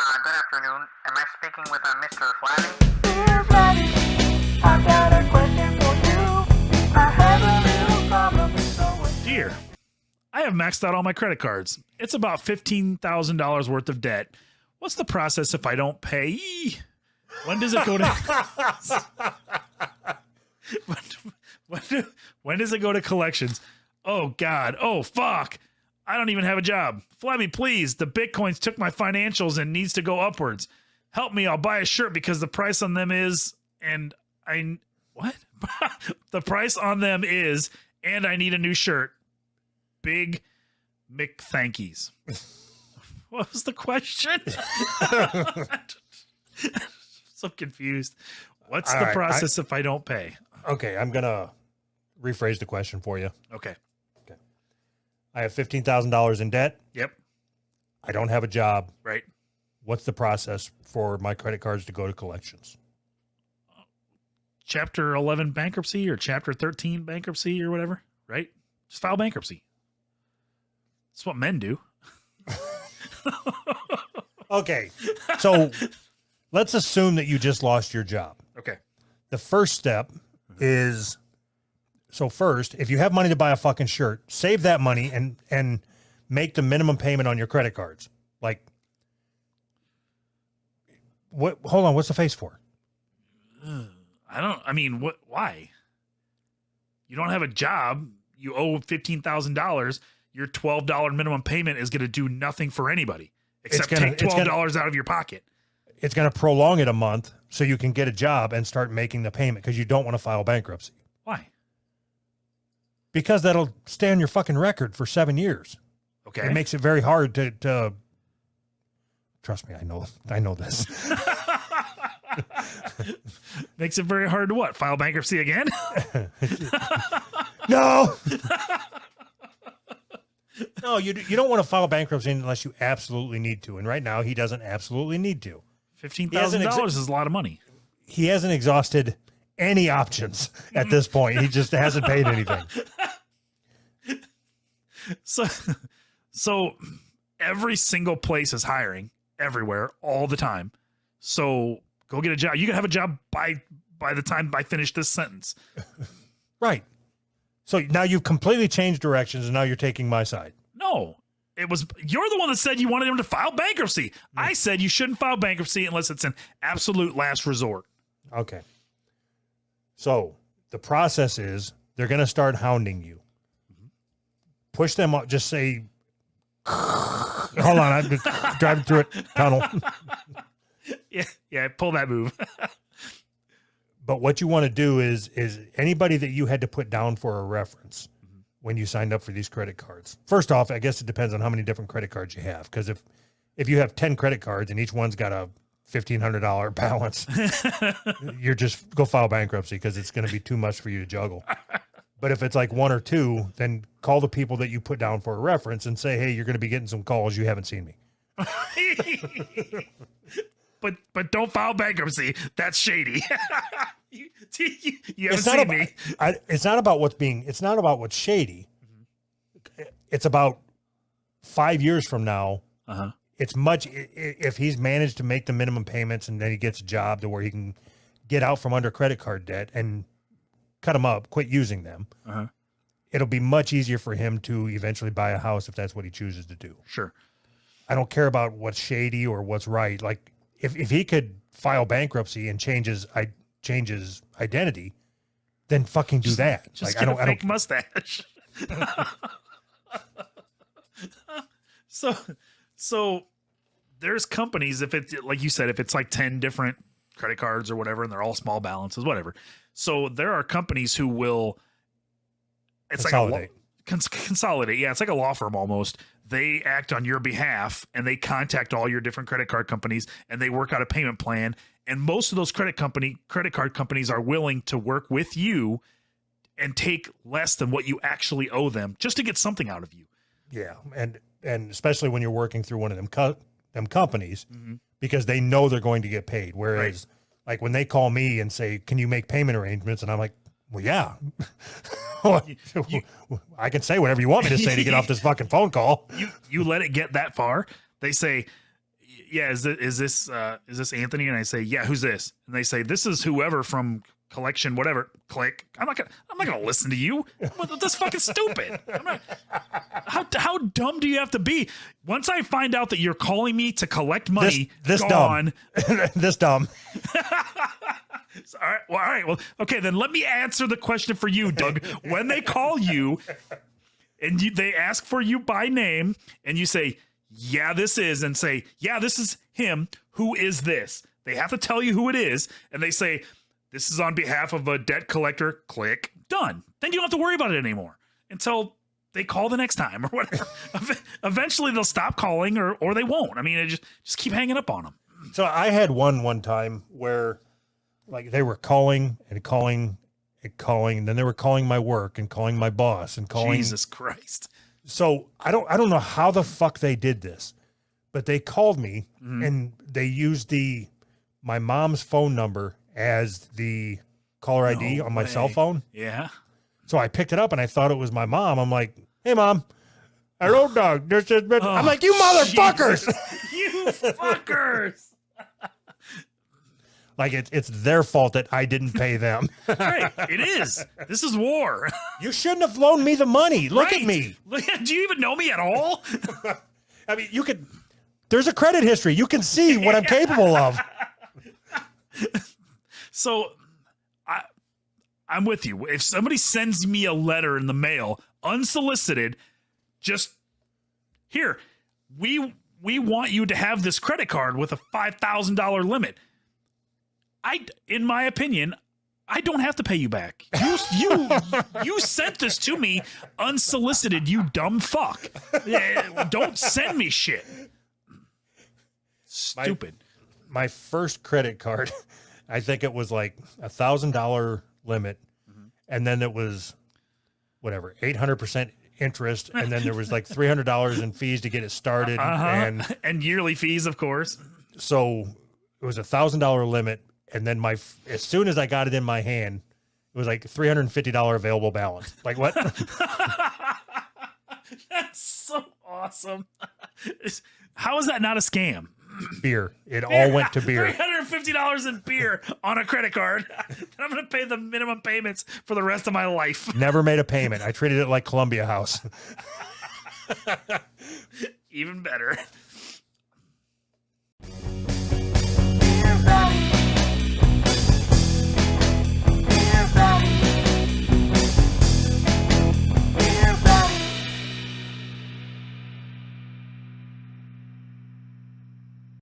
Good afternoon. Am I speaking with Mr. Flabby? Dear Flabby, I've got a question for you. I have a little problem, so it's Dear, I have maxed out all my credit cards. It's about $15,000 worth of debt. What's the process if I don't pay? When does it go to when does it go to collections? Oh God. Oh fuck. I don't even have a job. Flabby, please. The Bitcoins took my financials and needs to go upwards. Help me. I'll buy a shirt because the price on them is what? The price on them is and I need a new shirt. Big McThankies. What was the question? So confused. What's the process if I don't pay? Okay, I'm going to rephrase the question for you. Okay. I have $15,000 in debt. Yep. I don't have a job. Right. What's the process for my credit cards to go to collections? Chapter 11 bankruptcy or Chapter 13 bankruptcy or whatever, right? Just file bankruptcy. That's what men do. Okay, so let's assume that you just lost your job. Okay. The first step is, so first, if you have money to buy a fucking shirt, save that money and make the minimum payment on your credit cards. Like, what? Hold on, what's the face for? Why? You don't have a job. You owe $15,000. Your $12 minimum payment is going to do nothing for anybody except take $12 out of your pocket. It's going to prolong it a month so you can get a job and start making the payment because you don't want to file bankruptcy. Why? Because that'll stay on your fucking record for 7 years. Okay. It makes it very hard to trust me, I know this. Makes it very hard to what? File bankruptcy again? No. No, you don't want to file bankruptcy unless you absolutely need to. And right now he doesn't absolutely need to. $15,000 is a lot of money. He hasn't exhausted any options at this point. He just hasn't paid anything. So every single place is hiring everywhere all the time. So go get a job. You can have a job by the time I finish this sentence. Right. So now you've completely changed directions and now you're taking my side. No, you're the one that said you wanted him to file bankruptcy. No. I said you shouldn't file bankruptcy unless it's an absolute last resort. Okay. So the process is they're going to start hounding you. Push them up. Just say, hold on, I'm driving through a tunnel. Yeah, pull that move. But what you want to do is anybody that you had to put down for a reference when you signed up for these credit cards. First off, I guess it depends on how many different credit cards you have. Because if you have 10 credit cards and each one's got a $1,500 balance, you're just go file bankruptcy because it's going to be too much for you to juggle. But if it's like one or two, then call the people that you put down for a reference and say, hey, you're going to be getting some calls. You haven't seen me. But don't file bankruptcy. That's shady. You haven't seen me. It's not about what's shady. It's about 5 years from now. Uh-huh. It's much, if he's managed to make the minimum payments and then he gets a job to where he can get out from under credit card debt and cut them up, quit using them. Uh-huh. It'll be much easier for him to eventually buy a house if that's what he chooses to do. Sure. I don't care about what's shady or what's right. Like if he could file bankruptcy and change his identity, then fucking do that. Just like get a fake mustache. So there's companies, if it's like you said, if it's like 10 different credit cards or whatever, and they're all small balances, whatever. So there are companies who will, it's consolidate. Consolidate. Yeah. It's like a law firm almost. They act on your behalf and they contact all your different credit card companies and they work out a payment plan. And most of those credit card companies are willing to work with you and take less than what you actually owe them just to get something out of you. Yeah. And especially when you're working through one of them companies, because they know they're going to get paid. Whereas like when they call me and say, can you make payment arrangements? And I'm like, well, yeah, I can say whatever you want me to say to get off this fucking phone call. You let it get that far. They say, yeah, is this Anthony? And I say, yeah, who's this? And they say, this is whoever from collection, whatever. Click. I'm not gonna listen to you. That's fucking stupid. How dumb do you have to be? Once I find out that you're calling me to collect money, this gone. dumb. This dumb. All right. Well, okay, then let me answer the question for you, Doug. When they call you and they ask for you by name and you say, yeah, this is, and say, yeah, this is him. Who is this? They have to tell you who it is. And they say, this is on behalf of a debt collector. Click. Done. Then you don't have to worry about it anymore until they call the next time or whatever. Eventually they'll stop calling or they won't. I mean, it just keep hanging up on them. So I had one time where like they were calling and calling and calling, and then they were calling my work and calling my boss and calling. Jesus Christ. So I don't know how the fuck they did this, but they called me and they used my mom's phone number as the caller ID on my cell phone. Yeah. So I picked it up and I thought it was my mom. I'm like, hey mom. Hello, Doug. I'm like, you motherfuckers. You fuckers. Like it's their fault that I didn't pay them. Right. It is. This is war. You shouldn't have loaned me the money. Look Right. at me. Do you even know me at all? I mean, there's a credit history. You can see what I'm capable of. So I'm with you. If somebody sends me a letter in the mail, unsolicited, just here, we want you to have this credit card with a $5,000 limit. In my opinion, I don't have to pay you back. You sent this to me unsolicited, you dumb fuck. Don't send me shit. Stupid. My first credit card, I think it was like $1,000 limit. And then it was whatever, 800% interest. And then there was like $300 in fees to get it started. And yearly fees, of course. So it was $1,000 limit. And then as soon as I got it in my hand, it was like $350 available balance. Like what? That's so awesome. How is that not a scam? Beer. It all went to beer. $350 in beer on a credit card. I'm going to pay the minimum payments for the rest of my life. Never made a payment. I treated it like Columbia House. Even better.